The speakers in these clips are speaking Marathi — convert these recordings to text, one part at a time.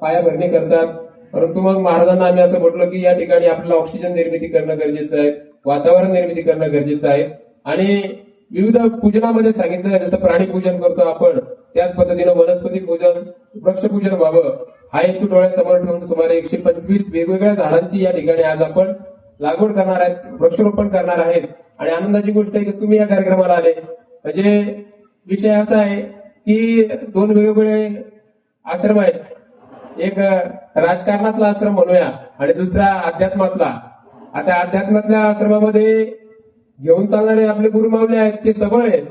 पायाभरणी करतात. परंतु मग महाराजांना आम्ही असं म्हटलं की या ठिकाणी आपल्याला ऑक्सिजन निर्मिती करणं गरजेचं आहे, वातावरण निर्मिती करणं गरजेचं आहे. आणि विविध पूजनामध्ये सांगितलं जसं प्राणी पूजन करतो आपण, त्याच पद्धतीनं वनस्पती पूजन, वृक्ष पूजन व्हावं हा हेतू डोळ्यासमोर ठेवून सुमारे 125 वेगवेगळ्या झाडांची या ठिकाणी आज आपण लागवड करणार आहेत, वृक्षारोपण करणार आहेत. आणि आनंदाची गोष्ट आहे की तुम्ही या कार्यक्रमाला आले. म्हणजे विषय असा आहे की दोन वेगवेगळे आश्रम आहेत, एक राजकारणातला आश्रम म्हणूया आणि दुसरा अध्यात्मातला. आता अध्यात्मातल्या आश्रमामध्ये घेऊन चालणारे आपले गुरुमावले आहेत, ते सबळ आहेत,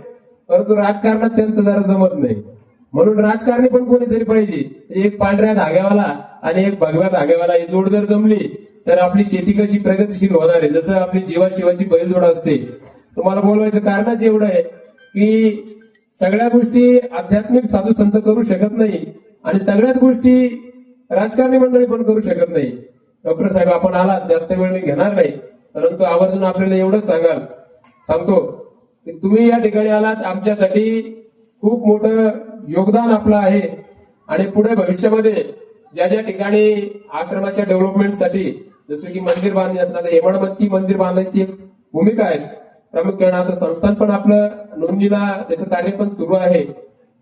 परंतु राजकारणात त्यांचं जरा जमत नाही. म्हणून राजकारणी पण कोणीतरी पाहिजे. एक पांढऱ्या धाग्यावाला आणि एक भगव्या धाग्यावाला ही जोड जर जमली तर आपली शेती कशी प्रगतिशील होणार आहे. जसं आपली जीवाशिवाची बैलजोड असते. तुम्हाला बोलवायचं कारणच एवढं आहे की सगळ्या गोष्टी आध्यात्मिक साधू संत करू शकत नाही आणि सगळ्याच गोष्टी राजकारणी मंडळी पण करू शकत नाही. डॉक्टर साहेब आपण आलात, जास्त वेळ मी घेणार नाही, परंतु आवर्जून आपल्याला एवढंच सांगतो की तुम्ही या ठिकाणी आलात, आमच्यासाठी खूप मोठं योगदान आपलं आहे. आणि पुढे भविष्यामध्ये ज्या ज्या ठिकाणी आश्रमाच्या डेव्हलपमेंटसाठी जसं की मंदिर बांधणी असणार, हेमाडपंथी मंदिर बांधायची एक भूमिका आहे प्रामुख्याने. आता संस्थान पण आपलं नोंदणीला त्याचं कार्य पण सुरू आहे.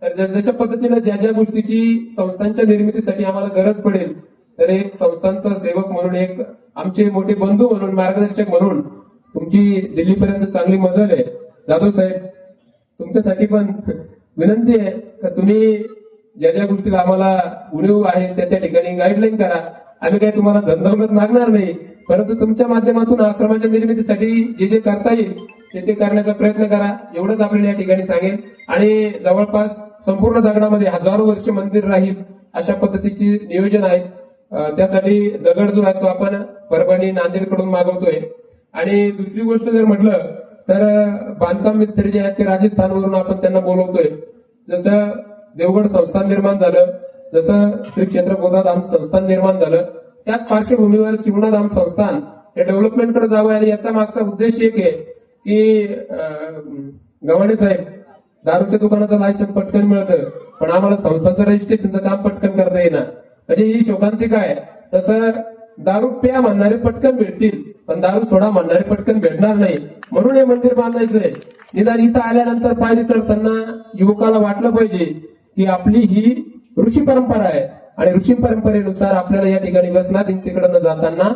तर जशा पद्धतीने ज्या ज्या गोष्टीची संस्थांच्या निर्मितीसाठी आम्हाला गरज पडेल, तर एक संस्थांचा सेवक म्हणून, एक आमचे मोठे बंधू म्हणून, मार्गदर्शक म्हणून तुमची दिल्लीपर्यंत चांगली मजल आहे. जाधव साहेब, तुमच्यासाठी पण विनंती आहे का तुम्ही ज्या ज्या गोष्टीला आम्हाला उणीव आहे त्या त्या ठिकाणी गाईडलाईन करा. आम्ही काही तुम्हाला धनदौलत मागणार नाही, परंतु तुमच्या माध्यमातून आश्रमाच्या निर्मितीसाठी जे जे करता येईल ते करण्याचा प्रयत्न करा, एवढंच आपल्याला या ठिकाणी सांगेल. आणि जवळपास संपूर्ण दगडामध्ये हजारो वर्ष मंदिर राहील अशा पद्धतीचे नियोजन आहे. त्यासाठी दगड जो आहे तो आपण परभणी, नांदेड कडून मागवतोय. आणि दुसरी गोष्ट जर म्हटलं तर बांधकाम मिस्त्री जे आहेत ते राजस्थानवरून आपण त्यांना बोलवतोय. जसं देवगड संस्थान निर्माण झालं, जसं श्री क्षेत्र गोदाधाम संस्थान निर्माण झालं, त्याच पार्श्वभूमीवर शिवनाधाम संस्थान हे डेव्हलपमेंटकडे जावं. आणि याचा मागचा उद्देश एक आहे की गव्हाणे साहेब, दारूच्या दुकानाचं लायसन्स पटकन मिळतं, पण आम्हाला संस्थांचं रजिस्ट्रेशनचं काम पटकन करता येणार. म्हणजे ही शोकांतिका आहे. तसं दारू प्या म्हणणारे पटकन भेटतील, पण दारू सोडा म्हणणारे पटकन भेटणार नाही. म्हणून हे मंदिर बांधायचंय. निदान इथं आल्यानंतर पायरी चढताना युवकाला वाटलं पाहिजे की आपली ही ऋषी परंपरा आहे आणि ऋषी परंपरेनुसार आपल्याला या ठिकाणी वसनात तिकडे जाताना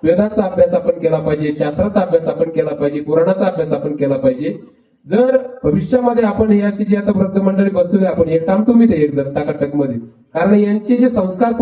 वेदाचा अभ्यास आपण केला पाहिजे, शास्त्राचा अभ्यास आपण केला पाहिजे, पुराणाचा अभ्यास आपण केला पाहिजे. जर भविष्यामध्ये आपण ही अशी जी आता वृद्ध मंडळी बसलेली आपण हे काम तुम्ही ते एकदम टाकाटक मध्ये, कारण यांचे जे संस्कार